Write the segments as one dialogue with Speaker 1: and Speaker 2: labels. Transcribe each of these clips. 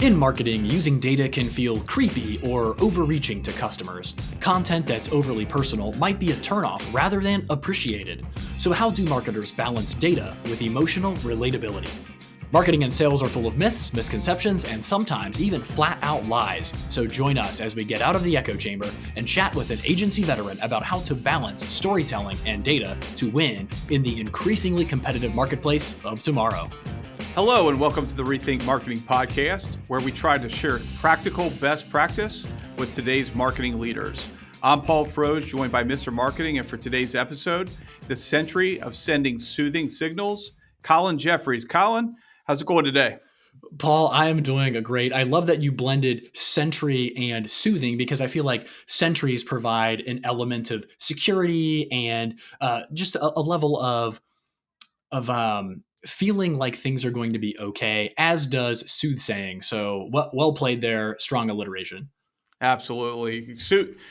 Speaker 1: In marketing, using data can feel creepy or overreaching to customers. Content that's overly personal might be a turnoff rather than appreciated. So how do marketers balance data with emotional relatability? Marketing and sales are full of myths, misconceptions, and sometimes even flat-out lies. So join us as we get out of the echo chamber and chat with an agency veteran about how to balance storytelling and data to win in the increasingly competitive marketplace of tomorrow.
Speaker 2: Hello and welcome to the Rethink Marketing Podcast, where we try to share practical best practice with today's marketing leaders. I'm Paul Frodge, joined by Mr. Marketing, and for today's episode, the century of sending soothing signals, Colin Jeffries. Colin, how's it going today?
Speaker 1: Paul, I am doing great. I love that you blended century and soothing because I feel like centuries provide an element of security and just a level of feeling like things are going to be okay, as does soothsaying. So well played there. Strong alliteration.
Speaker 2: Absolutely.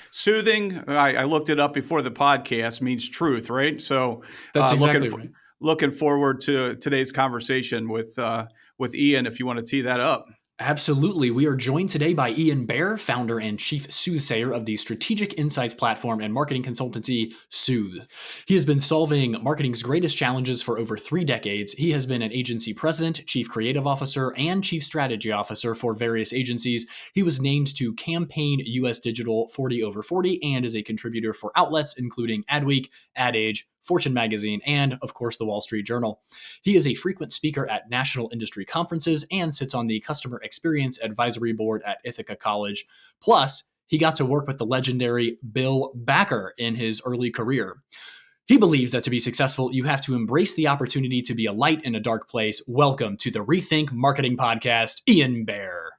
Speaker 2: Soothing, I looked it up before the podcast, means truth, right? So
Speaker 1: That's exactly right.
Speaker 2: Looking forward to today's conversation with Ian, if you want to tee that up.
Speaker 1: Absolutely. We are joined today by Ian Baer, founder and chief soothsayer of the strategic insights platform and marketing consultancy Soothe. He has been solving marketing's greatest challenges for over 3 decades. He has been an agency president, chief creative officer, and chief strategy officer for various agencies. He was named to Campaign US Digital 40 over 40 and is a contributor for outlets including Adweek, Ad Age, Fortune Magazine, and, of course, the Wall Street Journal. He is a frequent speaker at national industry conferences and sits on the Customer Experience Advisory Board at Ithaca College. Plus, he got to work with the legendary Bill Baer in his early career. He believes that to be successful, you have to embrace the opportunity to be a light in a dark place. Welcome to the Rethink Marketing Podcast, Ian Baer.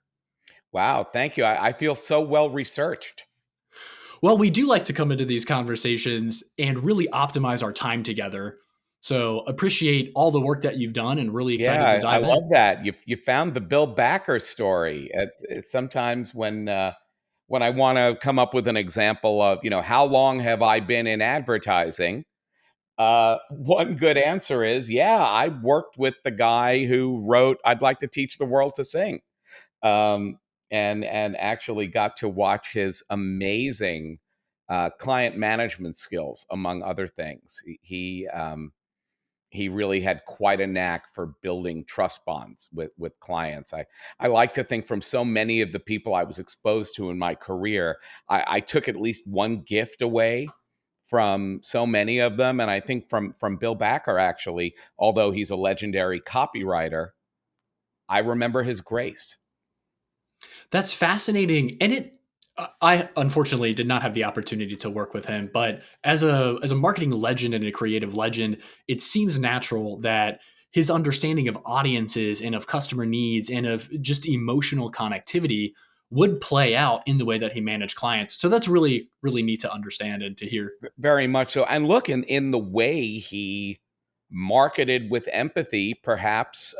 Speaker 3: Wow, thank you. I feel so well researched.
Speaker 1: Well, we do like to come into these conversations and really optimize our time together. So appreciate all the work that you've done and really excited to dive in.
Speaker 3: I love that. You found the Bill Baer story. Sometimes when I want to come up with an example of, how long have I been in advertising? One good answer is, I worked with the guy who wrote I'd Like to Teach the World to Sing. And actually got to watch his amazing client management skills, among other things. He really had quite a knack for building trust bonds with clients. I like to think from so many of the people I was exposed to in my career, I took at least one gift away from so many of them. And I think from Bill Baer, actually, although he's a legendary copywriter, I remember his grace.
Speaker 1: That's fascinating. And I unfortunately did not have the opportunity to work with him, but as a marketing legend and a creative legend, it seems natural that his understanding of audiences and of customer needs and of just emotional connectivity would play out in the way that he managed clients. So that's really, really neat to understand and to hear.
Speaker 3: Very much so. And look, in the way he marketed with empathy, perhaps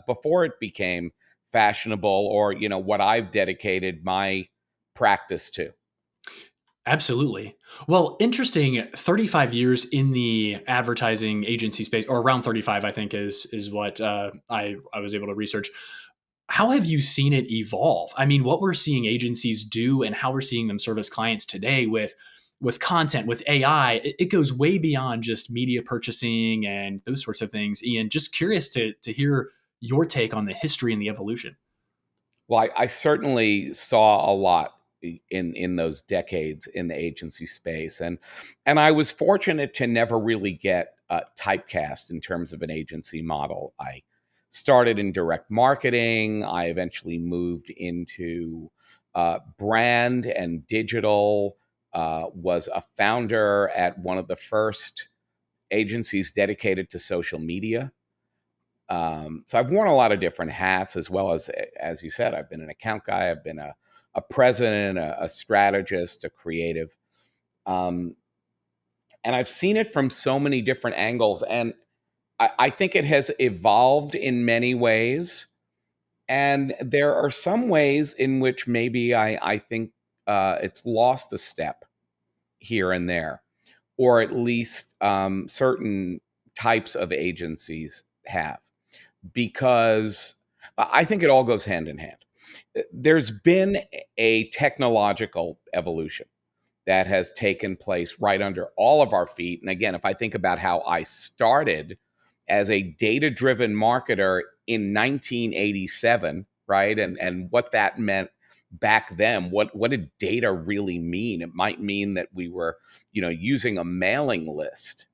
Speaker 3: before it became fashionable or, what I've dedicated my practice to.
Speaker 1: Absolutely. Well, interesting. 35 years in the advertising agency space, or around 35, I think is what I was able to research. How have you seen it evolve? I mean, what we're seeing agencies do and how we're seeing them service clients today with content, with AI, it goes way beyond just media purchasing and those sorts of things. Ian, just curious to hear your take on the history and the evolution.
Speaker 3: Well, I certainly saw a lot in those decades in the agency space, and I was fortunate to never really get typecast in terms of an agency model. I started in direct marketing. I eventually moved into brand and digital. Was a founder at one of the first agencies dedicated to social media. So I've worn a lot of different hats, as well as you said, I've been an account guy, I've been a president, a strategist, a creative. And I've seen it from so many different angles. And I think it has evolved in many ways. And there are some ways in which maybe I think it's lost a step here and there, or at least certain types of agencies have. Because I think it all goes hand in hand. There's been a technological evolution that has taken place right under all of our feet. And again, if I think about how I started as a data-driven marketer in 1987, right? And what that meant back then, what did data really mean? It might mean that we were, using a mailing list.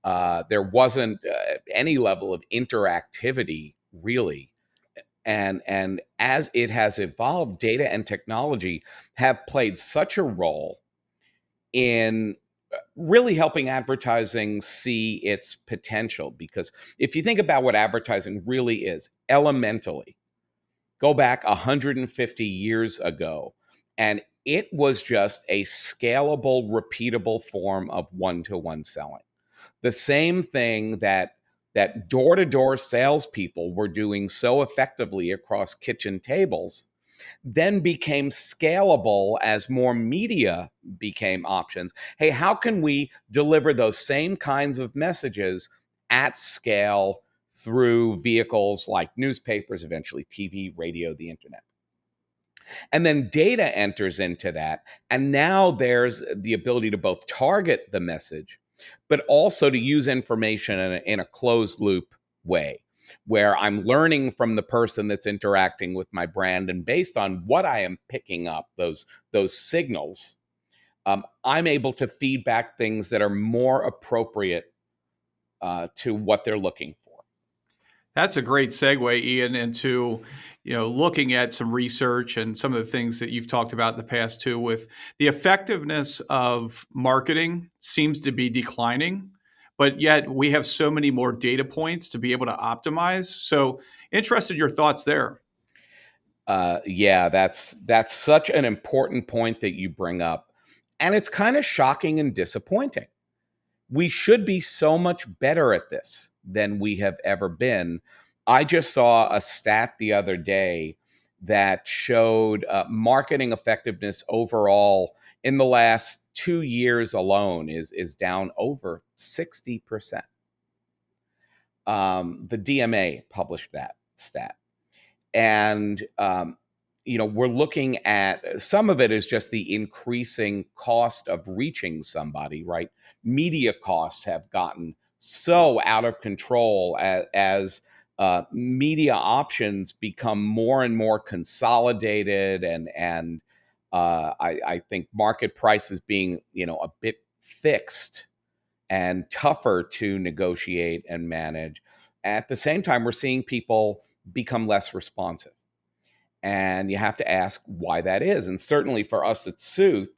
Speaker 3: There wasn't any level of interactivity really. And as it has evolved, data and technology have played such a role in really helping advertising see its potential. Because if you think about what advertising really is, elementally, go back 150 years ago, and it was just a scalable, repeatable form of one-to-one selling. The same thing that door-to-door salespeople were doing so effectively across kitchen tables then became scalable as more media became options. Hey, how can we deliver those same kinds of messages at scale through vehicles like newspapers, eventually TV, radio, the internet? And then data enters into that. And now there's the ability to both target the message, but also to use information in a closed loop way, where I'm learning from the person that's interacting with my brand. And based on what I am picking up, those signals, I'm able to feedback things that are more appropriate to what they're looking for.
Speaker 2: That's a great segue, Ian, into looking at some research and some of the things that you've talked about in the past too. With the effectiveness of marketing seems to be declining, but yet we have so many more data points to be able to optimize. So, interested in your thoughts there.
Speaker 3: Yeah, that's such an important point that you bring up, and it's kind of shocking and disappointing. We should be so much better at this than we have ever been. I just saw a stat the other day that showed marketing effectiveness overall in the last 2 years alone is down over 60%. The DMA published that stat. And we're looking at some of it is just the increasing cost of reaching somebody, right? Media costs have gotten so out of control as media options become more and more consolidated, and I think market prices being a bit fixed and tougher to negotiate and manage. At the same time, we're seeing people become less responsive. And you have to ask why that is. And certainly for us at Sooth,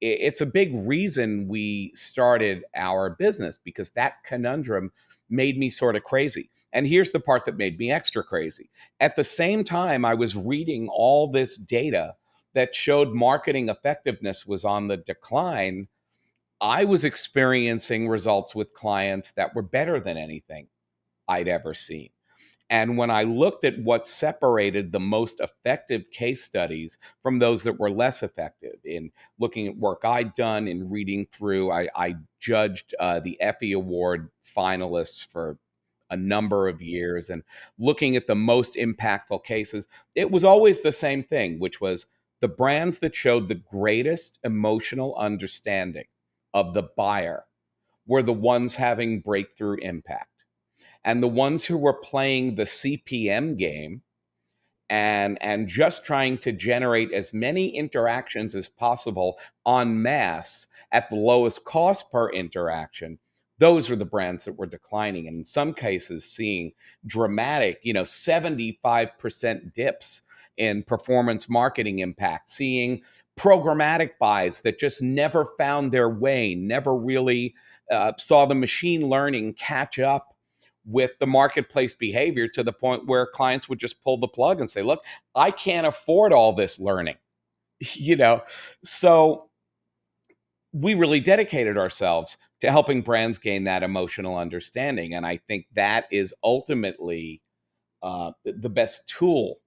Speaker 3: it's a big reason we started our business, because that conundrum made me sort of crazy. And here's the part that made me extra crazy. At the same time, I was reading all this data that showed marketing effectiveness was on the decline. I was experiencing results with clients that were better than anything I'd ever seen. And when I looked at what separated the most effective case studies from those that were less effective, in looking at work I'd done, in reading through, I judged the Effie Award finalists for a number of years, and looking at the most impactful cases, it was always the same thing, which was the brands that showed the greatest emotional understanding of the buyer were the ones having breakthrough impact. And the ones who were playing the CPM game and just trying to generate as many interactions as possible en masse at the lowest cost per interaction, those were the brands that were declining. And in some cases, seeing dramatic, 75% dips in performance marketing impact, seeing programmatic buys that just never found their way, never really saw the machine learning catch up with the marketplace behavior, to the point where clients would just pull the plug and say, look, I can't afford all this learning. So we really dedicated ourselves to helping brands gain that emotional understanding. And I think that is ultimately the best tool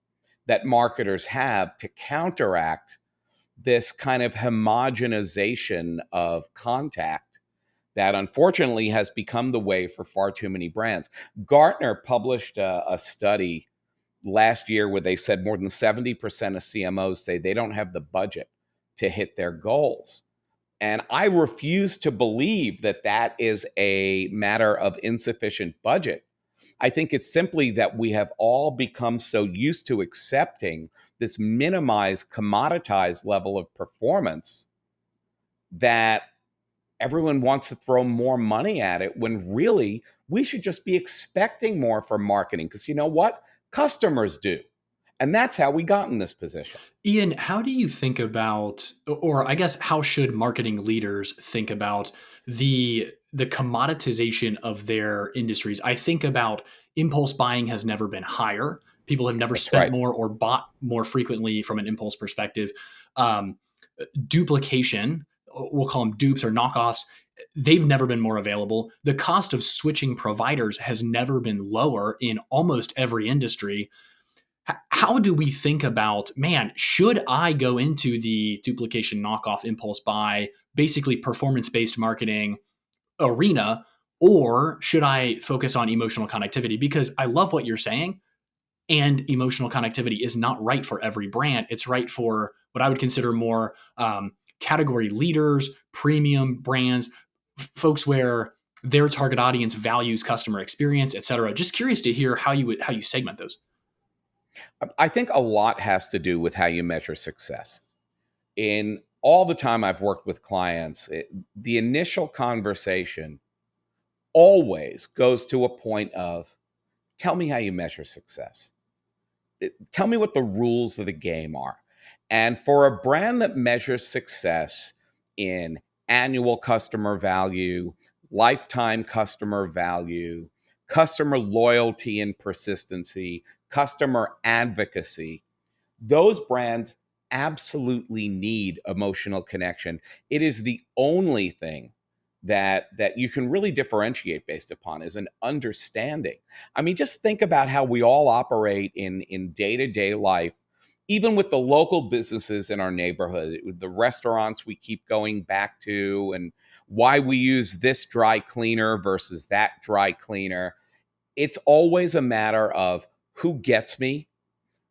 Speaker 3: that marketers have to counteract this kind of homogenization of contact that unfortunately has become the way for far too many brands. Gartner published a study last year where they said more than 70% of CMOs say they don't have the budget to hit their goals. And I refuse to believe that that is a matter of insufficient budget. I think it's simply that we have all become so used to accepting this minimized, commoditized level of performance that everyone wants to throw more money at it when really we should just be expecting more from marketing. Because you know what? Customers do. And that's how we got in this position.
Speaker 1: Ian, how do you think about, or I guess how should marketing leaders think about the commoditization of their industries? I think about impulse buying has never been higher. People have never
Speaker 3: That's
Speaker 1: spent
Speaker 3: right.
Speaker 1: more or bought more frequently from an impulse perspective. Um, Duplication, we'll call them dupes or knockoffs, they've never been more available. The cost of switching providers has never been lower in almost every industry. How do we think about, man, should I go into the duplication, knockoff, impulse buy, basically performance-based marketing arena, or should I focus on emotional connectivity? Because I love what you're saying, and emotional connectivity is not right for every brand. It's right for what I would consider more category leaders, premium brands, folks where their target audience values customer experience, et cetera. Just curious to hear how you segment those.
Speaker 3: I think a lot has to do with how you measure success. In all the time I've worked with clients, the initial conversation always goes to a point of, tell me how you measure success. Tell me what the rules of the game are. And for a brand that measures success in annual customer value, lifetime customer value, customer loyalty and persistency, customer advocacy, those brands absolutely need emotional connection. It is the only thing that you can really differentiate based upon is an understanding. I mean, just think about how we all operate in day-to-day life, even with the local businesses in our neighborhood, with the restaurants we keep going back to, and why we use this dry cleaner versus that dry cleaner. It's always a matter of who gets me,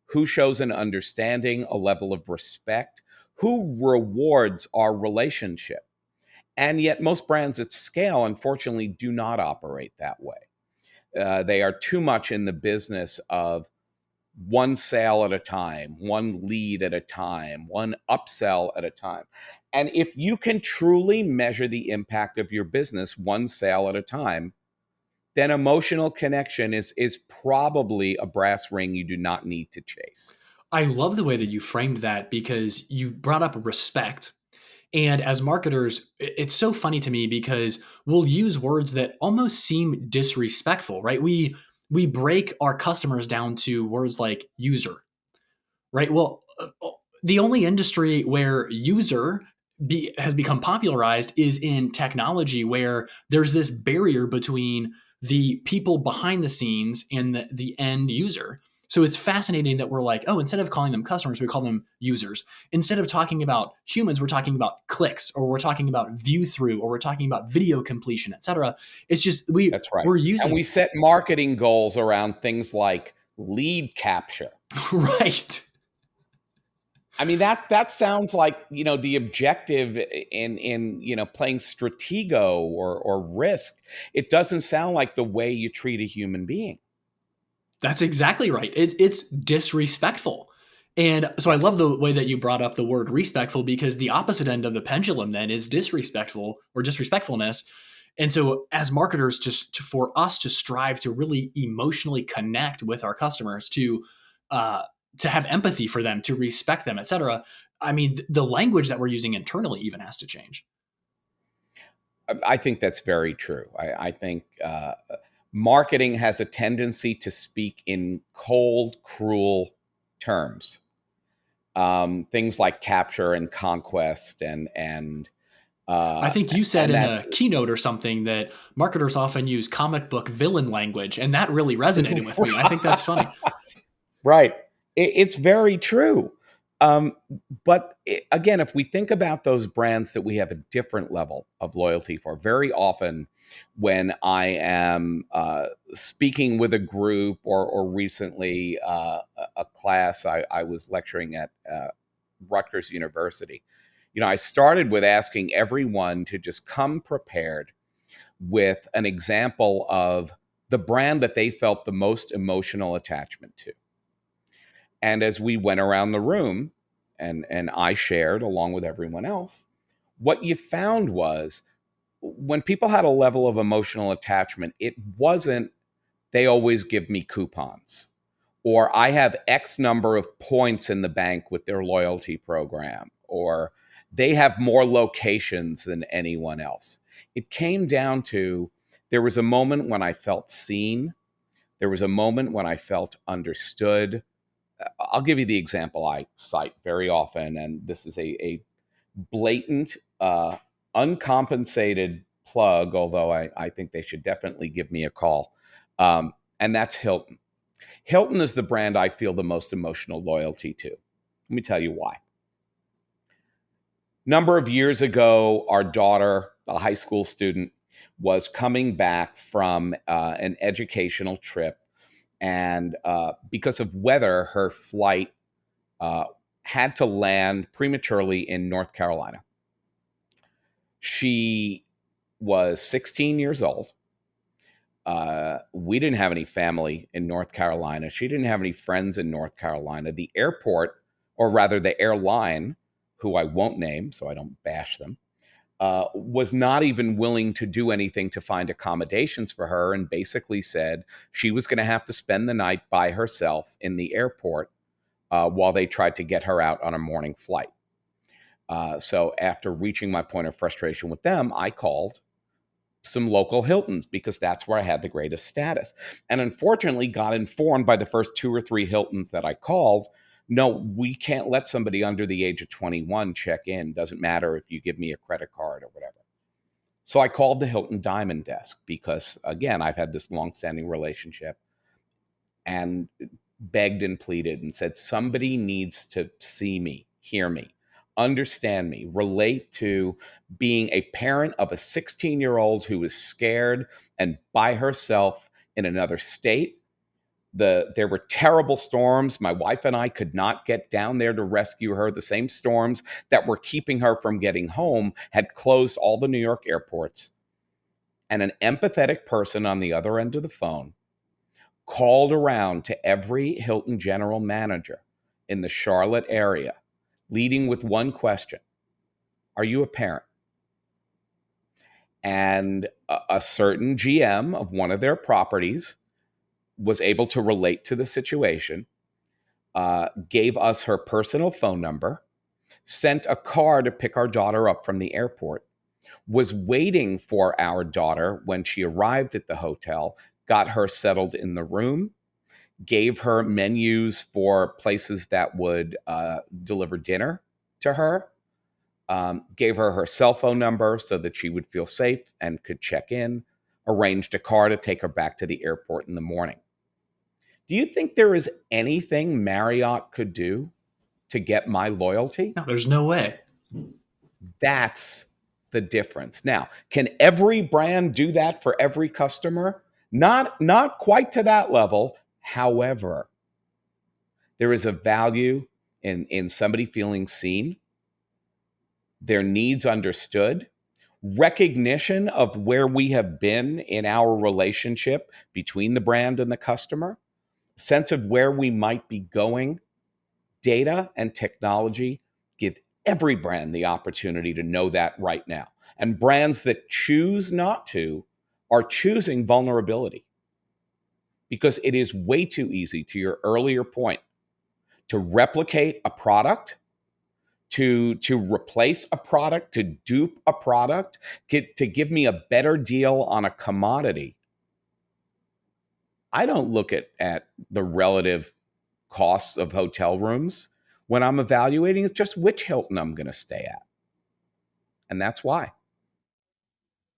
Speaker 3: who shows an understanding, a level of respect, who rewards our relationship. And yet most brands at scale, unfortunately, do not operate that way. They are too much in the business of one sale at a time, one lead at a time, one upsell at a time. And if you can truly measure the impact of your business one sale at a time, then emotional connection is probably a brass ring you do not need to chase.
Speaker 1: I love the way that you framed that because you brought up respect. And as marketers, it's so funny to me because we'll use words that almost seem disrespectful, right? We break our customers down to words like user, right? Well, the only industry where user has become popularized is in technology, where there's this barrier between the people behind the scenes and the end user. So it's fascinating that we're like, oh, instead of calling them customers, we call them users. Instead of talking about humans, we're talking about clicks, or we're talking about view through, or we're talking about video completion, et cetera. It's just
Speaker 3: That's right.
Speaker 1: we're using,
Speaker 3: and we set marketing goals around things like lead capture.
Speaker 1: right.
Speaker 3: I mean, that sounds like, the objective in playing Stratego or Risk. It doesn't sound like the way you treat a human being.
Speaker 1: That's exactly right. It's disrespectful. And so I love the way that you brought up the word respectful, because the opposite end of the pendulum then is disrespectful or disrespectfulness. And so as marketers, for us to strive to really emotionally connect with our customers, to have empathy for them, to respect them, et cetera. I mean, the language that we're using internally even has to change.
Speaker 3: I think that's very true. I think marketing has a tendency to speak in cold, cruel terms. Things like capture and conquest and
Speaker 1: I think you said in a keynote or something that marketers often use comic book villain language, and that really resonated with me. I think that's funny.
Speaker 3: Right. It's very true. But again, if we think about those brands that we have a different level of loyalty for, very often when I am speaking with a group, or recently a class I was lecturing at Rutgers University. I started with asking everyone to just come prepared with an example of the brand that they felt the most emotional attachment to. And as we went around the room, and I shared along with everyone else, what you found was when people had a level of emotional attachment, it wasn't they always give me coupons, or I have X number of points in the bank with their loyalty program, or they have more locations than anyone else. It came down to there was a moment when I felt seen. There was a moment when I felt understood. I'll give you the example I cite very often, and this is a blatant, uncompensated plug, although I think they should definitely give me a call. And that's Hilton. Hilton is the brand I feel the most emotional loyalty to. Let me tell you why. Number of years ago, our daughter, a high school student, was coming back from an educational trip. And because of weather, her flight had to land prematurely in North Carolina. She was 16 years old. We didn't have any family in North Carolina. She didn't have any friends in North Carolina. The airport, or rather the airline, who I won't name so I don't bash them, was not even willing to do anything to find accommodations for her, and basically said she was going to have to spend the night by herself in the airport while they tried to get her out on a morning flight. So after reaching my point of frustration with them, I called some local Hiltons because that's where I had the greatest status. And unfortunately got informed by the first 2 or 3 Hiltons that I called, no, we can't let somebody under the age of 21 check in. Doesn't matter if you give me a credit card or whatever. So I called the Hilton Diamond Desk because, again, I've had this longstanding relationship, and begged and pleaded and said, somebody needs to see me, hear me, understand me, relate to being a parent of a 16-year-old who is scared and by herself in another state. There were terrible storms. My wife and I could not get down there to rescue her. The same storms that were keeping her from getting home had closed all the New York airports. And an empathetic person on the other end of the phone called around to every Hilton general manager in the Charlotte area, leading with one question: are you a parent? And a certain GM of one of their properties was able to relate to the situation, gave us her personal phone number, sent a car to pick our daughter up from the airport, was waiting for our daughter when she arrived at the hotel, got her settled in the room, gave her menus for places that would deliver dinner to her, gave her her cell phone number so that she would feel safe and could check in, arranged a car to take her back to the airport in the morning. Do you think there is anything Marriott could do to get my loyalty?
Speaker 1: No, there's no way.
Speaker 3: That's the difference. Now, can every brand do that for every customer? Not quite to that level. However, there is a value in somebody feeling seen, their needs understood, recognition of where we have been in our relationship between the brand and the customer, sense of where we might be going. Data and technology give every brand the opportunity to know that right now. And brands that choose not to are choosing vulnerability, because it is way too easy, to your earlier point, to replicate a product, to replace a product, to dupe a product, to give me a better deal on a commodity. I don't look at the relative costs of hotel rooms when I'm evaluating. It's just which Hilton I'm going to stay at. And that's why.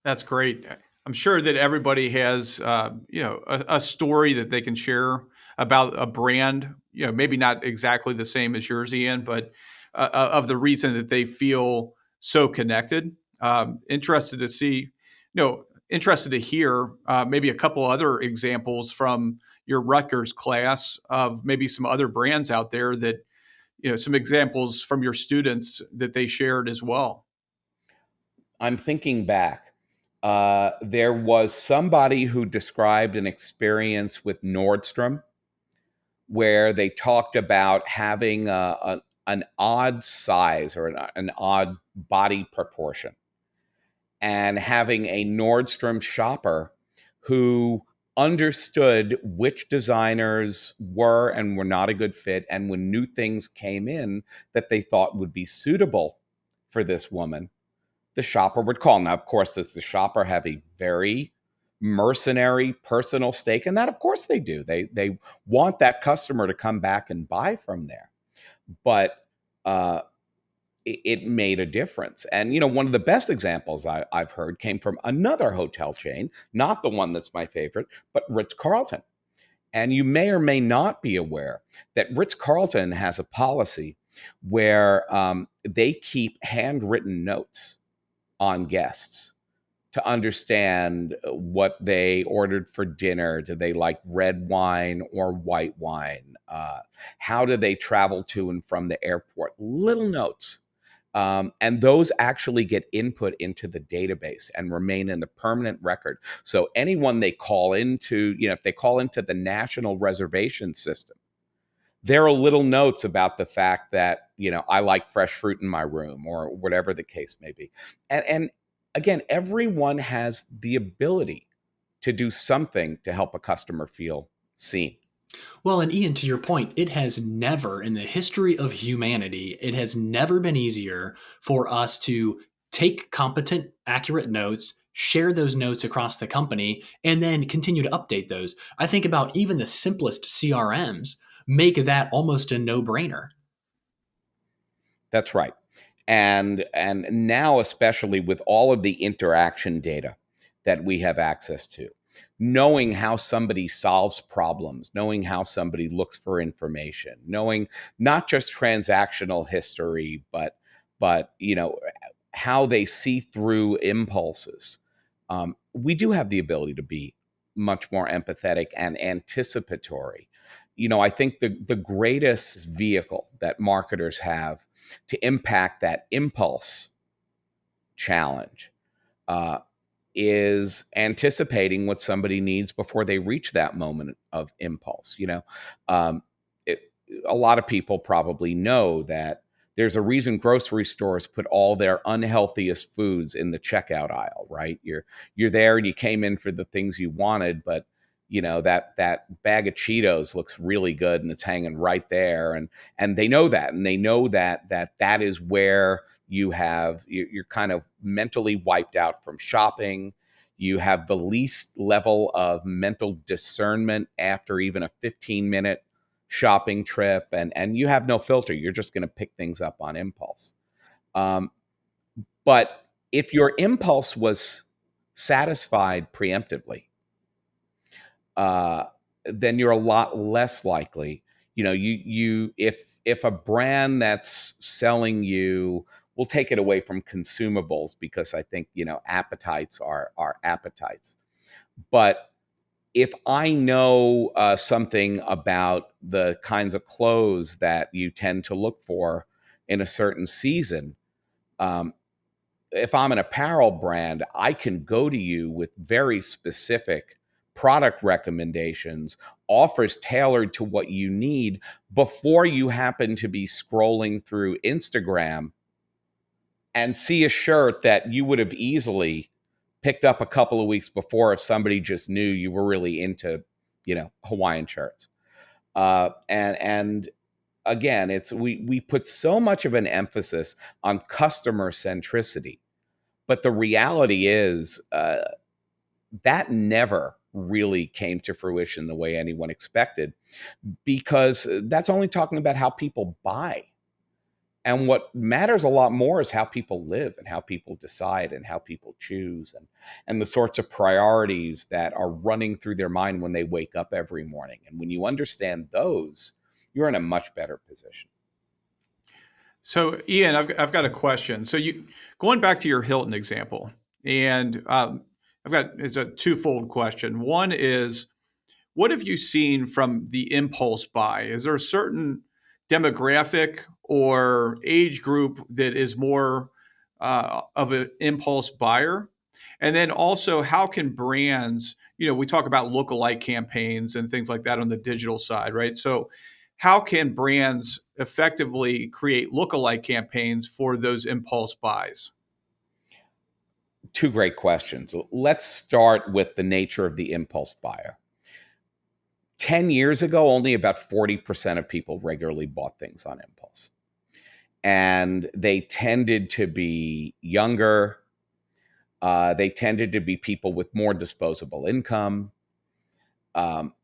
Speaker 2: That's great. I'm sure that everybody has, a story that they can share about a brand, maybe not exactly the same as yours, Ian, but of the reason that they feel so connected. Interested to see, interested to hear maybe a couple other examples from your Rutgers class of maybe some other brands out there that, some examples from your students that they shared as well.
Speaker 3: I'm thinking back. There was somebody who described an experience with Nordstrom where they talked about having an odd size or an odd body proportion and having a Nordstrom shopper who understood which designers were and were not a good fit. And when new things came in that they thought would be suitable for this woman, the shopper would call. Now, of course, does the shopper have a very mercenary personal stake in that? Of course they do. They want that customer to come back and buy from there. But it made a difference. And, one of the best examples I've heard came from another hotel chain, not the one that's my favorite, but Ritz-Carlton. And you may or may not be aware that Ritz-Carlton has a policy where they keep handwritten notes on guests to understand what they ordered for dinner. Do they like red wine or white wine? How do they travel to and from the airport? Little notes. And those actually get input into the database and remain in the permanent record. So anyone they call into, if they call into the national reservation system, there are little notes about the fact that, I like fresh fruit in my room or whatever the case may be. And again, everyone has the ability to do something to help a customer feel seen.
Speaker 1: Well, and Ian, to your point, it has never in the history of humanity, it has never been easier for us to take competent, accurate notes, share those notes across the company, and then continue to update those. I think about even the simplest CRMs make that almost a no-brainer.
Speaker 3: That's right. And now, especially with all of the interaction data that we have access to, knowing how somebody solves problems, knowing how somebody looks for information, knowing not just transactional history, but how they see through impulses. We do have the ability to be much more empathetic and anticipatory. I think the greatest vehicle that marketers have to impact that impulse challenge is anticipating what somebody needs before they reach that moment of impulse. Um, a lot of people probably know that there's a reason grocery stores put all their unhealthiest foods in the checkout aisle, right? You're there and you came in for the things you wanted, but that bag of Cheetos looks really good and it's hanging right there, and they know that, and they know that is where you're kind of mentally wiped out from shopping. You have the least level of mental discernment after even a 15-minute shopping trip, and you have no filter. You're just going to pick things up on impulse. But if your impulse was satisfied preemptively, then you're a lot less likely. If a brand that's selling you, we'll take it away from consumables because I think appetites are appetites. But if I know something about the kinds of clothes that you tend to look for in a certain season, if I'm an apparel brand, I can go to you with very specific product recommendations, offers tailored to what you need before you happen to be scrolling through Instagram and see a shirt that you would have easily picked up a couple of weeks before if somebody just knew you were really into, Hawaiian shirts. And again, we put so much of an emphasis on customer centricity, but the reality is that never really came to fruition the way anyone expected, because that's only talking about how people buy. And what matters a lot more is how people live and how people decide and how people choose, and the sorts of priorities that are running through their mind when they wake up every morning. And when you understand those, you're in a much better position.
Speaker 2: So, Ian, I've got a question. So, going back to your Hilton example, and it's a twofold question. One is, what have you seen from the impulse buy? Is there a certain demographic or age group that is more of an impulse buyer? And then also, how can brands, we talk about lookalike campaigns and things like that on the digital side, right? So, how can brands effectively create lookalike campaigns for those impulse buys?
Speaker 3: Two great questions. Let's start with the nature of the impulse buyer. 10 years ago, only about 40% of people regularly bought things on impulse. And they tended to be younger. They tended to be people with more disposable income. Um,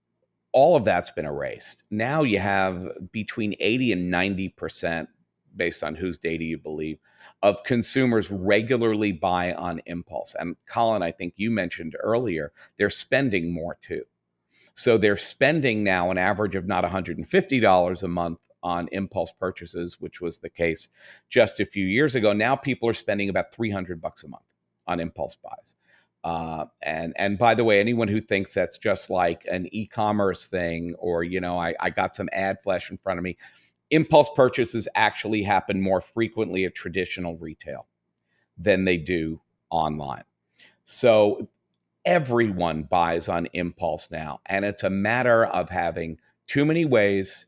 Speaker 3: all of that's been erased. Now you have between 80 and 90%, based on whose data you believe, of consumers regularly buy on impulse. And Colin, I think you mentioned earlier, they're spending more too. So they're spending now an average of not $150 a month on impulse purchases, which was the case just a few years ago. Now people are spending about $300 a month on impulse buys. And by the way, anyone who thinks that's just like an e-commerce thing, or I got some ad flash in front of me, impulse purchases actually happen more frequently at traditional retail than they do online. So everyone buys on impulse now, and it's a matter of having too many ways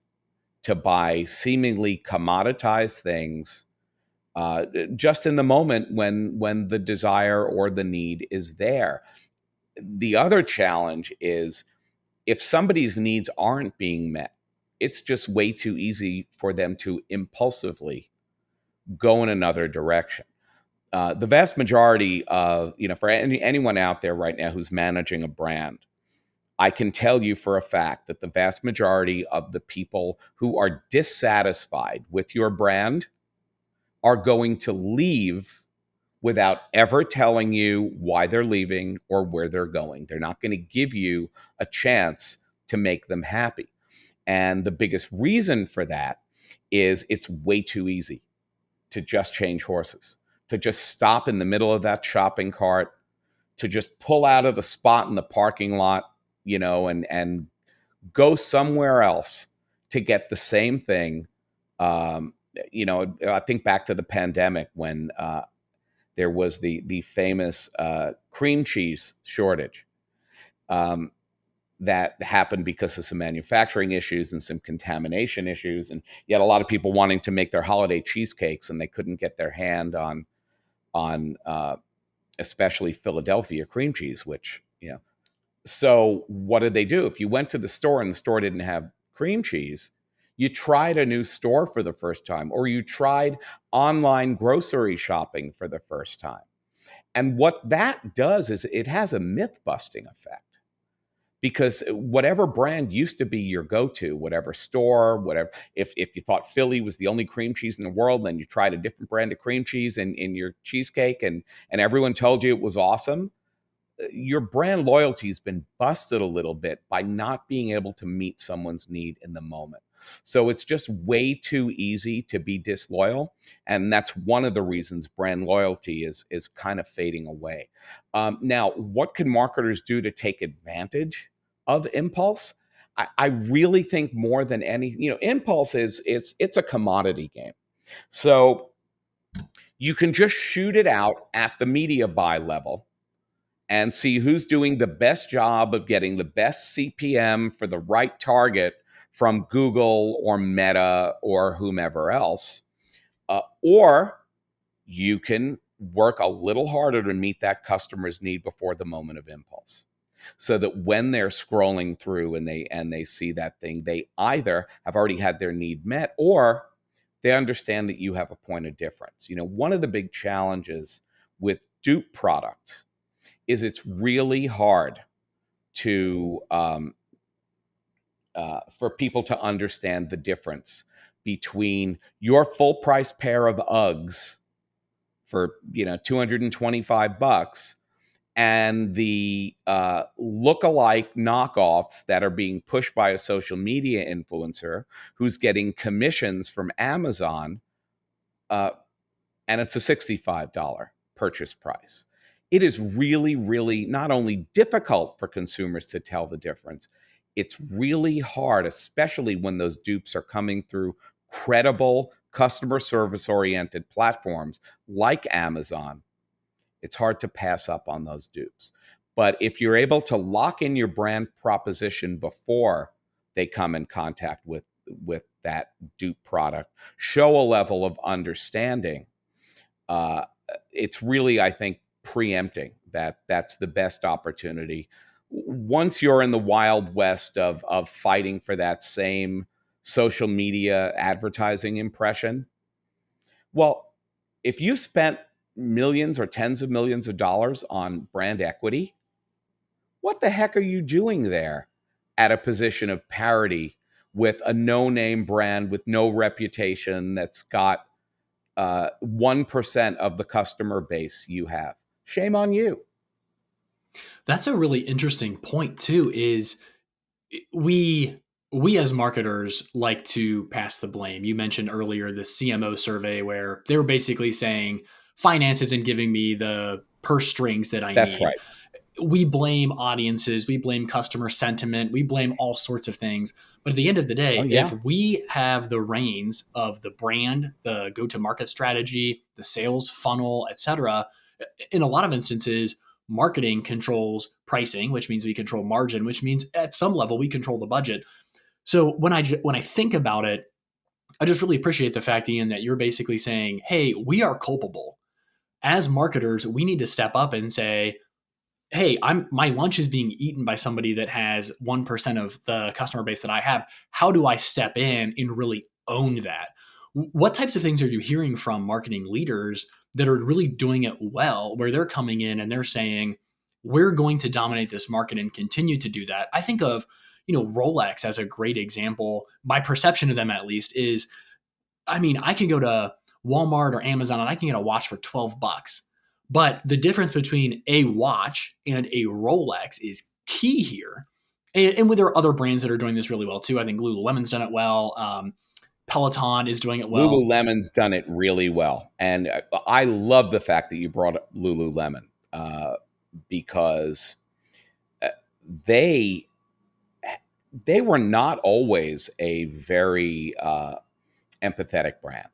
Speaker 3: to buy seemingly commoditized things just in the moment when the desire or the need is there. The other challenge is, if somebody's needs aren't being met, it's just way too easy for them to impulsively go in another direction. The vast majority of, for anyone out there right now who's managing a brand, I can tell you for a fact that the vast majority of the people who are dissatisfied with your brand are going to leave without ever telling you why they're leaving or where they're going. They're not going to give you a chance to make them happy. And the biggest reason for that is it's way too easy to just change horses, to just stop in the middle of that shopping cart, to just pull out of the spot in the parking lot, and go somewhere else to get the same thing. I think back to the pandemic when there was the famous cream cheese shortage that happened because of some manufacturing issues and some contamination issues, and you had a lot of people wanting to make their holiday cheesecakes, and they couldn't get their hand on especially Philadelphia cream cheese, which So what did they do? If you went to the store and the store didn't have cream cheese, you tried a new store for the first time, or you tried online grocery shopping for the first time. And what that does is it has a myth busting effect, because whatever brand used to be your go-to, whatever store, whatever, if you thought Philly was the only cream cheese in the world, then you tried a different brand of cream cheese in your cheesecake, and everyone told you it was awesome. Your brand loyalty has been busted a little bit by not being able to meet someone's need in the moment. So it's just way too easy to be disloyal. And that's one of the reasons brand loyalty is kind of fading away. Now, what can marketers do to take advantage of impulse? I really think more than any, impulse it's a commodity game. So you can just shoot it out at the media buy level and see who's doing the best job of getting the best CPM for the right target from Google or Meta or whomever else. Or you can work a little harder to meet that customer's need before the moment of impulse, so that when they're scrolling through and they see that thing, they either have already had their need met, or they understand that you have a point of difference. One of the big challenges with dupe products is it's really hard to for people to understand the difference between your full price pair of Uggs for $225 and the look-alike knockoffs that are being pushed by a social media influencer who's getting commissions from Amazon, and it's a $65 purchase price. it is really, really not only difficult for consumers to tell the difference, it's really hard, especially when those dupes are coming through credible customer service oriented platforms like Amazon. It's hard to pass up on those dupes. But if you're able to lock in your brand proposition before they come in contact with that dupe product, show a level of understanding, uh, it's really, I think, preempting that's the best opportunity. Once you're in the wild west of fighting for that same social media advertising impression, well, if you spent millions or tens of millions of dollars on brand equity, what the heck are you doing there at a position of parity with a no-name brand with no reputation that's got 1% of the customer base you have? Shame on you.
Speaker 1: That's a really interesting point too, is we we as marketers like to pass the blame. You mentioned earlier the CMO survey where they were basically saying finance isn't giving me the purse strings that I
Speaker 3: That's
Speaker 1: need.
Speaker 3: right.
Speaker 1: We blame audiences, we blame customer sentiment, we blame all sorts of things. But at the end of the
Speaker 3: Oh,
Speaker 1: day, if
Speaker 3: yeah.
Speaker 1: we have the reins of the brand, the go-to-market strategy, the sales funnel, etc., in a lot of instances, marketing controls pricing, which means we control margin, which means at some level we control the budget. So when I think about it, I just really appreciate the fact, Ian, that you're basically saying, "Hey, we are culpable as marketers. We need to step up and say, hey, my lunch is being eaten by somebody that has 1% of the customer base that I have. How do I step in and really own that?" What types of things are you hearing from marketing leaders that are really doing it well, where they're coming in and they're saying, we're going to dominate this market and continue to do that? I think of, Rolex as a great example. My perception of them, at least, is, I mean, I can go to Walmart or Amazon and I can get a watch for $12. But the difference between a watch and a Rolex is key here. And there are other brands that are doing this really well too. I think Lululemon's done it well. Peloton is doing it well.
Speaker 3: Lululemon's done it really well. And I love the fact that you brought up Lululemon because uh, they they were not always a very empathetic brand.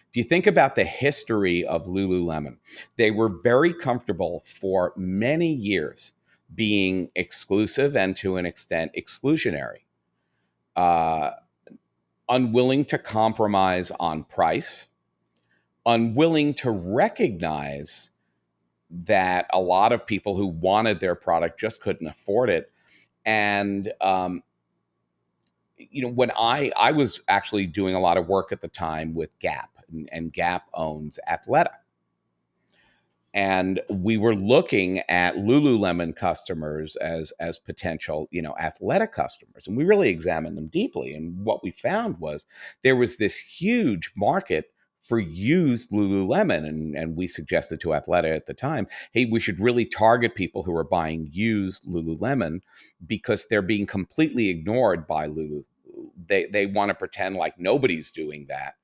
Speaker 3: If you think about the history of Lululemon, they were very comfortable for many years being exclusive and to an extent exclusionary, uh, unwilling to compromise on price, unwilling to recognize that a lot of people who wanted their product just couldn't afford it. And when I was actually doing a lot of work at the time with Gap, and Gap owns Athleta. And we were looking at Lululemon customers as potential, Athleta customers. And we really examined them deeply. And what we found was there was this huge market for used Lululemon. And we suggested to Athleta at the time, hey, we should really target people who are buying used Lululemon because they're being completely ignored by Lulu. They want to pretend like nobody's doing that.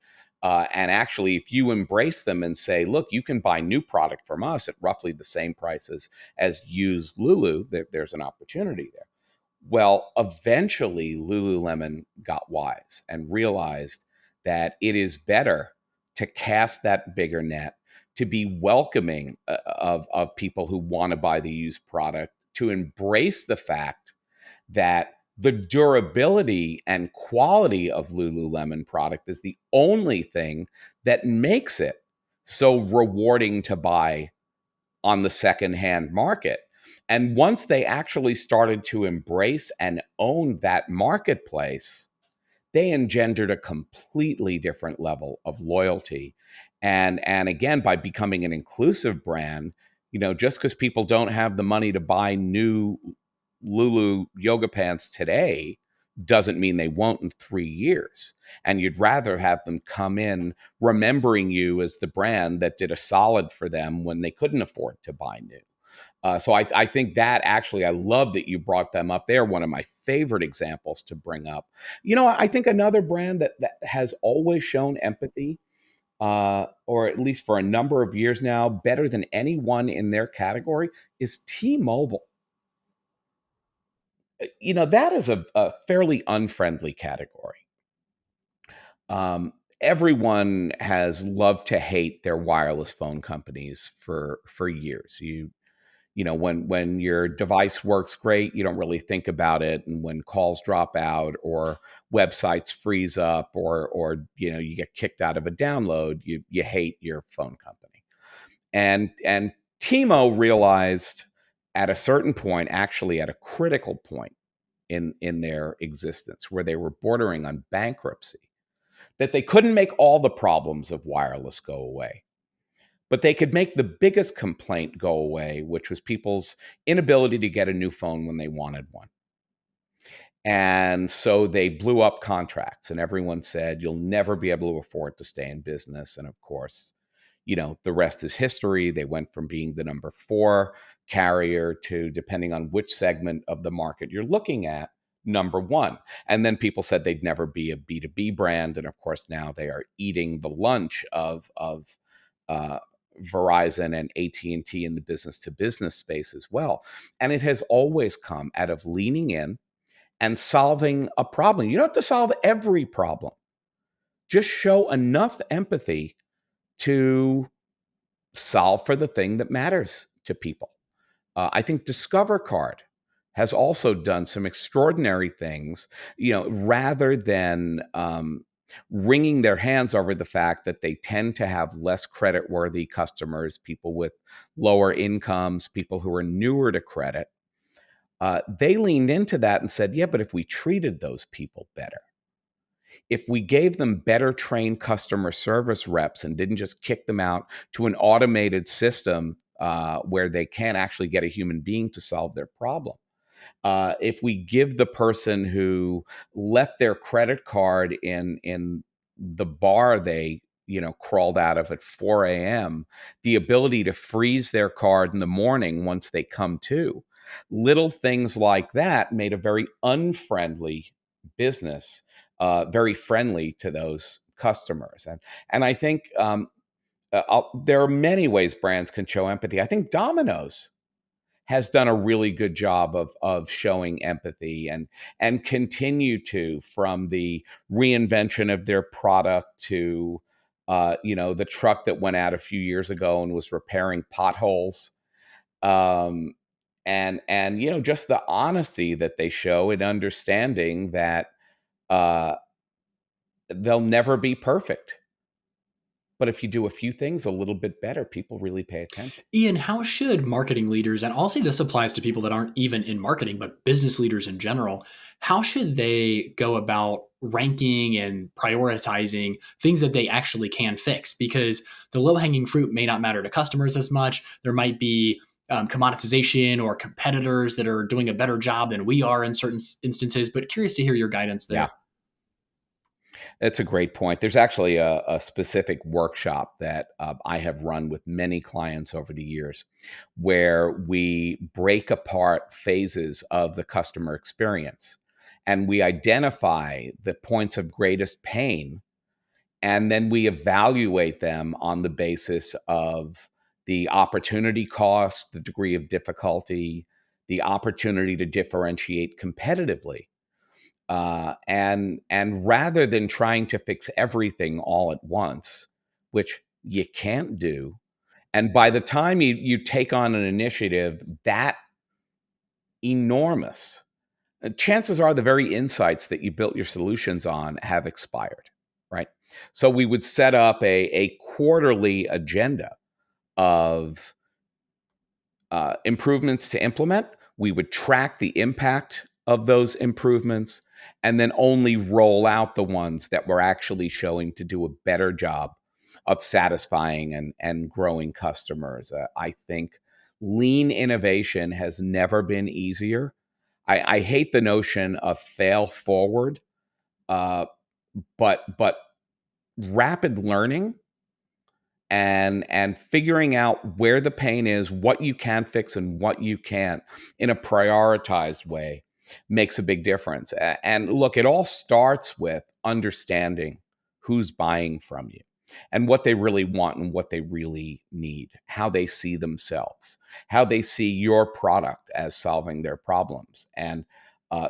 Speaker 3: And actually, if you embrace them and say, look, you can buy new product from us at roughly the same prices as used Lulu, there's an opportunity there. Well, eventually, Lululemon got wise and realized that it is better to cast that bigger net, to be welcoming of people who want to buy the used product, to embrace the fact that the durability and quality of Lululemon product is the only thing that makes it so rewarding to buy on the secondhand market. And once they actually started to embrace and own that marketplace, they engendered a completely different level of loyalty. And again, by becoming an inclusive brand, just because people don't have the money to buy new Lulu yoga pants today doesn't mean they won't in 3 years. And you'd rather have them come in remembering you as the brand that did a solid for them when they couldn't afford to buy new. So I think that actually, I love that you brought them up. They're one of my favorite examples to bring up. I think another brand that has always shown empathy or at least for a number of years now, better than anyone in their category, is T-Mobile. That is a fairly unfriendly category. Everyone has loved to hate their wireless phone companies for years. When your device works great, you don't really think about it, and when calls drop out or websites freeze up or you get kicked out of a download, you hate your phone company. And Timo realized at a certain point, actually at a critical point in their existence, where they were bordering on bankruptcy, that they couldn't make all the problems of wireless go away, but they could make the biggest complaint go away, which was people's inability to get a new phone when they wanted one. And so they blew up contracts, and everyone said, you'll never be able to afford to stay in business. And of course, the rest is history. They went from being the number 4 carrier to, depending on which segment of the market you're looking at, number 1. And then people said they'd never be a B2B brand. And of course, now they are eating the lunch of Verizon and AT&T in the business to business space as well. And it has always come out of leaning in and solving a problem. You don't have to solve every problem. Just show enough empathy to solve for the thing that matters to people. I think Discover Card has also done some extraordinary things, rather than wringing their hands over the fact that they tend to have less creditworthy customers, people with lower incomes, people who are newer to credit. They leaned into that and said, yeah, but if we treated those people better, if we gave them better trained customer service reps and didn't just kick them out to an automated system where they can't actually get a human being to solve their problem, if we give the person who left their credit card in the bar they crawled out of at 4 a.m. the ability to freeze their card in the morning once they come to, little things like that made a very unfriendly business very friendly to those customers. And I think there are many ways brands can show empathy. I think Domino's has done a really good job of showing empathy and continue to, from the reinvention of their product to the truck that went out a few years ago and was repairing potholes, and just the honesty that they show in understanding that they'll never be perfect. But if you do a few things a little bit better, people really pay attention.
Speaker 1: Ian, how should marketing leaders, and I'll say this applies to people that aren't even in marketing, but business leaders in general, how should they go about ranking and prioritizing things that they actually can fix? Because the low-hanging fruit may not matter to customers as much. There might be commoditization or competitors that are doing a better job than we are in certain instances, but curious to hear your guidance there.
Speaker 3: Yeah. That's a great point. There's actually a specific workshop that I have run with many clients over the years where we break apart phases of the customer experience and we identify the points of greatest pain, and then we evaluate them on the basis of the opportunity cost, the degree of difficulty, the opportunity to differentiate competitively. And rather than trying to fix everything all at once, which you can't do, and by the time you take on an initiative that enormous, chances are the very insights that you built your solutions on have expired, right? So we would set up a quarterly agenda of improvements to implement. We would track the impact of those improvements and then only roll out the ones that were actually showing to do a better job of satisfying and growing customers. I think lean innovation has never been easier. I hate the notion of fail forward, but rapid learning and figuring out where the pain is, what you can fix and what you can't in a prioritized way makes a big difference. And look, it all starts with understanding who's buying from you. and what they really want and what they really need, how they see themselves, how they see your product as solving their problems. And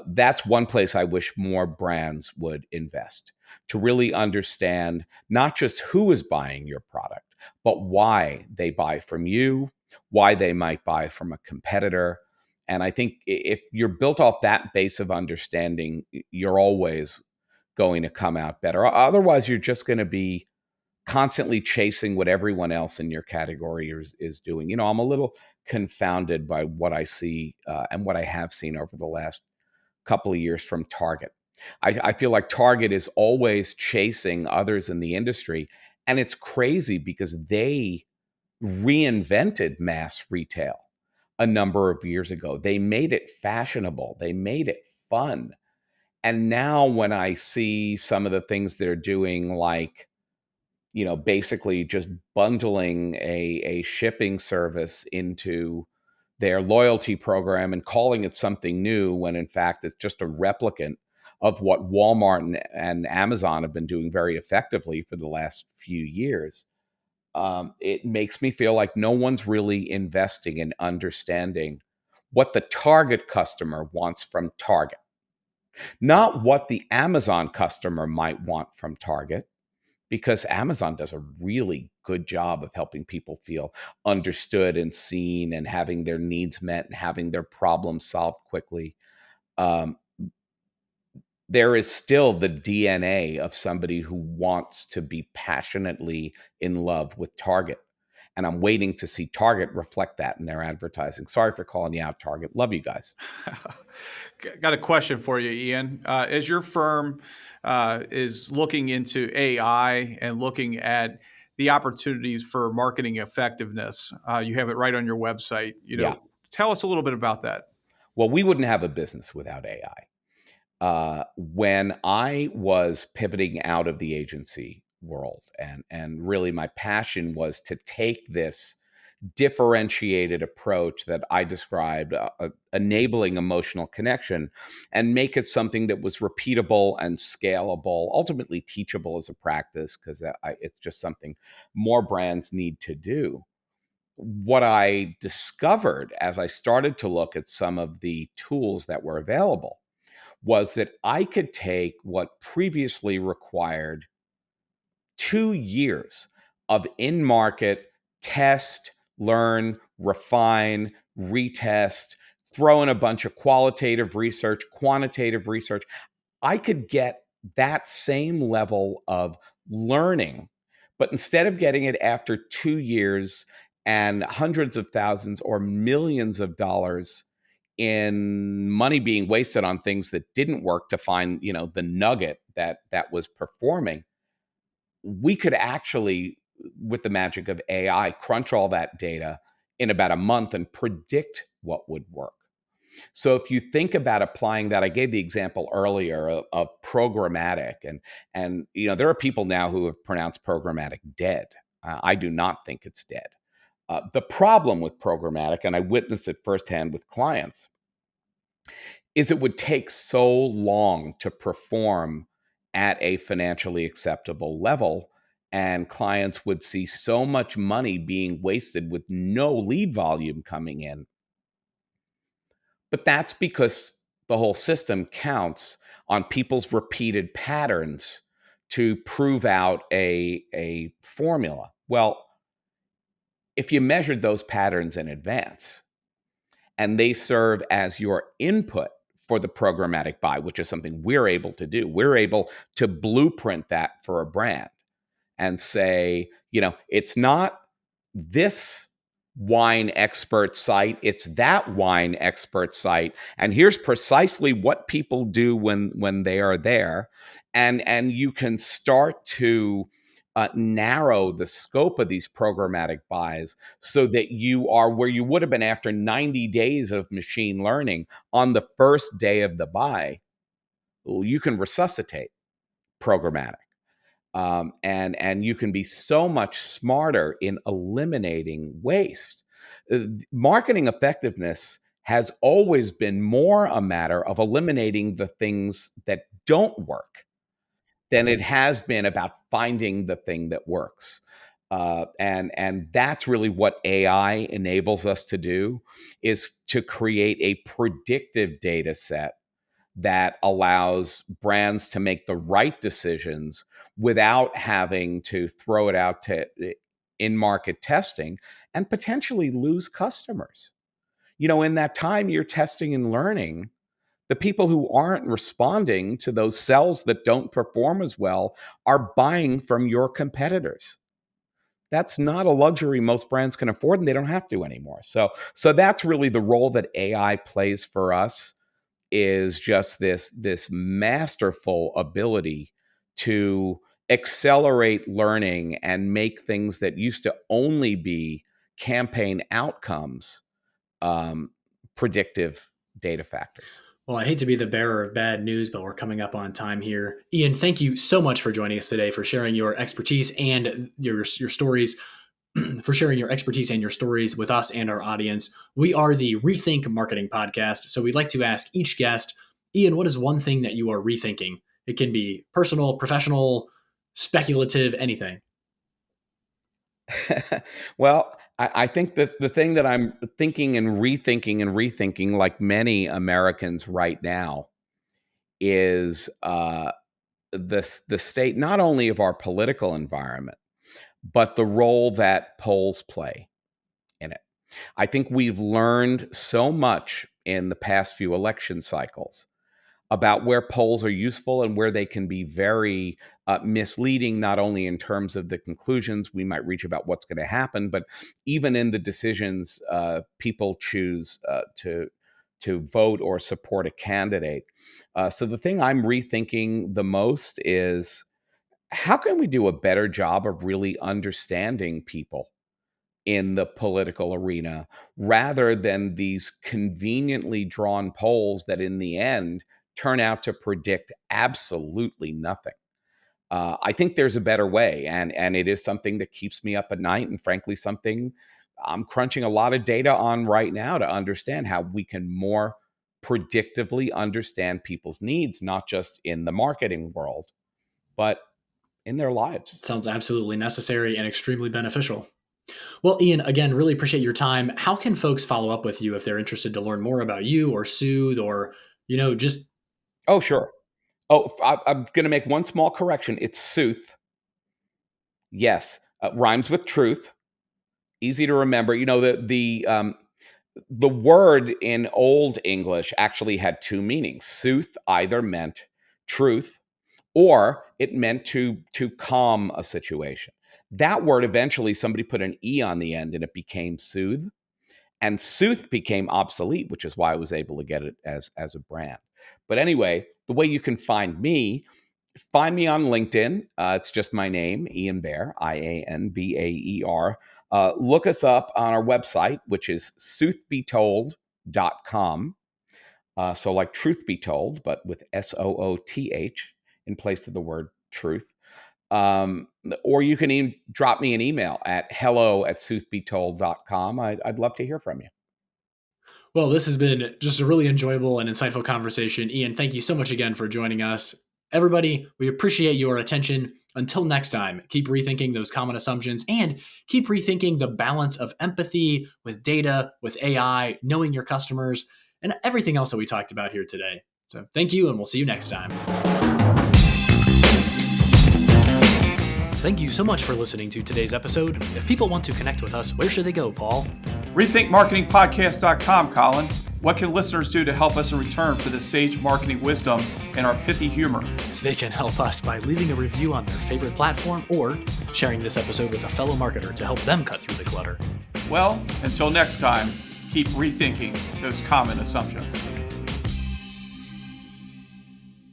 Speaker 3: that's one place I wish more brands would invest, to really understand not just who is buying your product, but why they buy from you, why they might buy from a competitor. And I think if you're built off that base of understanding, you're always going to come out better. Otherwise, you're just going to be constantly chasing what everyone else in your category is doing. I'm a little confounded by what I see and what I have seen over the last couple of years from Target. I feel like Target is always chasing others in the industry. And it's crazy because they reinvented mass retail a number of years ago. They made it fashionable, they made it fun. And now when I see some of the things they're doing, like, basically just bundling a shipping service into their loyalty program and calling it something new, when in fact it's just a replicant of what Walmart and Amazon have been doing very effectively for the last few years. It makes me feel like no one's really investing in understanding what the target customer wants from Target, not what the Amazon customer might want from Target, because Amazon does a really good job of helping people feel understood and seen and having their needs met and having their problems solved quickly. Um, there is still the DNA of somebody who wants to be passionately in love with Target. And I'm waiting to see Target reflect that in their advertising. Sorry for calling you out, Target. Love you guys.
Speaker 2: Got a question for you, Ian. As your firm is looking into AI and looking at the opportunities for marketing effectiveness, you have it right on your website.
Speaker 3: Yeah.
Speaker 2: Tell us a little bit about that.
Speaker 3: Well, we wouldn't have a business without AI. When I was pivoting out of the agency world, and really my passion was to take this differentiated approach that I described, enabling emotional connection, and make it something that was repeatable and scalable, ultimately teachable as a practice, because it's just something more brands need to do. What I discovered as I started to look at some of the tools that were available was that I could take what previously required 2 years of in market test, learn, refine, retest, throw in a bunch of qualitative research, quantitative research. I could get that same level of learning, but instead of getting it after 2 years and hundreds of thousands or millions of dollars in money being wasted on things that didn't work to find, the nugget that was performing, we could actually, with the magic of AI, crunch all that data in about a month and predict what would work. So if you think about applying that, I gave the example earlier of programmatic, and there are people now who have pronounced programmatic dead. I do not think it's dead. The problem with programmatic, and I witnessed it firsthand with clients, is it would take so long to perform at a financially acceptable level, and clients would see so much money being wasted with no lead volume coming in. But that's because the whole system counts on people's repeated patterns to prove out a formula. Well, if you measured those patterns in advance and they serve as your input for the programmatic buy, which is something we're able to do, we're able to blueprint that for a brand and say, it's not this wine expert site, it's that wine expert site, and here's precisely what people do when they are there, and you can start to narrow the scope of these programmatic buys so that you are where you would have been after 90 days of machine learning on the first day of the buy. Well, you can resuscitate programmatic. And you can be so much smarter in eliminating waste. Marketing effectiveness has always been more a matter of eliminating the things that don't work than it has been about finding the thing that works. And that's really what AI enables us to do, is to create a predictive data set that allows brands to make the right decisions without having to throw it out to in-market testing and potentially lose customers. In that time you're testing and learning, the people who aren't responding to those cells that don't perform as well are buying from your competitors. That's not a luxury most brands can afford, and they don't have to anymore. So that's really the role that AI plays for us, is just this masterful ability to accelerate learning and make things that used to only be campaign outcomes predictive data factors.
Speaker 1: Well, I hate to be the bearer of bad news, but we're coming up on time here. Ian, thank you so much for joining us today, for sharing your expertise and your stories, for sharing your expertise and your stories with us and our audience. We are the Rethink Marketing Podcast, so we'd like to ask each guest, Ian, what is one thing that you are rethinking? It can be personal, professional, speculative, anything.
Speaker 3: Well, I think that the thing that I'm thinking and rethinking, like many Americans right now, is the state not only of our political environment, but the role that polls play in it. I think we've learned so much in the past few election cycles about where polls are useful and where they can be very misleading, not only in terms of the conclusions we might reach about what's going to happen, but even in the decisions people choose to vote or support a candidate. So the thing I'm rethinking the most is, how can we do a better job of really understanding people in the political arena, rather than these conveniently drawn polls that in the end turn out to predict absolutely nothing? I think there's a better way, and it is something that keeps me up at night, and frankly, something I'm crunching a lot of data on right now to understand how we can more predictively understand people's needs, not just in the marketing world, but in their lives.
Speaker 1: It sounds absolutely necessary and extremely beneficial. Well, Ian, again, really appreciate your time. How can folks follow up with you if they're interested to learn more about you or Soothe, or, just...
Speaker 3: Oh, sure. Oh, I'm going to make one small correction. It's Sooth. Yes. Rhymes with truth. Easy to remember. The word in Old English actually had two meanings. Sooth either meant truth, or it meant to calm a situation. That word, eventually somebody put an E on the end and it became Soothe. And Sooth became obsolete, which is why I was able to get it as a brand. But anyway, the way you can find me on LinkedIn. It's just my name, Ian Baer, IANBAER. Look us up on our website, which is soothbetold.com. So like truth be told, but with SOOTH in place of the word truth. Or you can even drop me an email at hello@soothbetold.com. I'd love to hear from you.
Speaker 1: Well, this has been just a really enjoyable and insightful conversation. Ian, thank you so much again for joining us. Everybody, we appreciate your attention. Until next time, keep rethinking those common assumptions and keep rethinking the balance of empathy with data, with AI, knowing your customers, and everything else that we talked about here today. So thank you, and we'll see you next time. Thank you so much for listening to today's episode. If people want to connect with us, where should they go, Paul?
Speaker 2: RethinkMarketingPodcast.com, Colin. What can listeners do to help us in return for the sage marketing wisdom and our pithy humor?
Speaker 1: They can help us by leaving a review on their favorite platform or sharing this episode with a fellow marketer to help them cut through the clutter.
Speaker 2: Well, until next time, keep rethinking those common assumptions.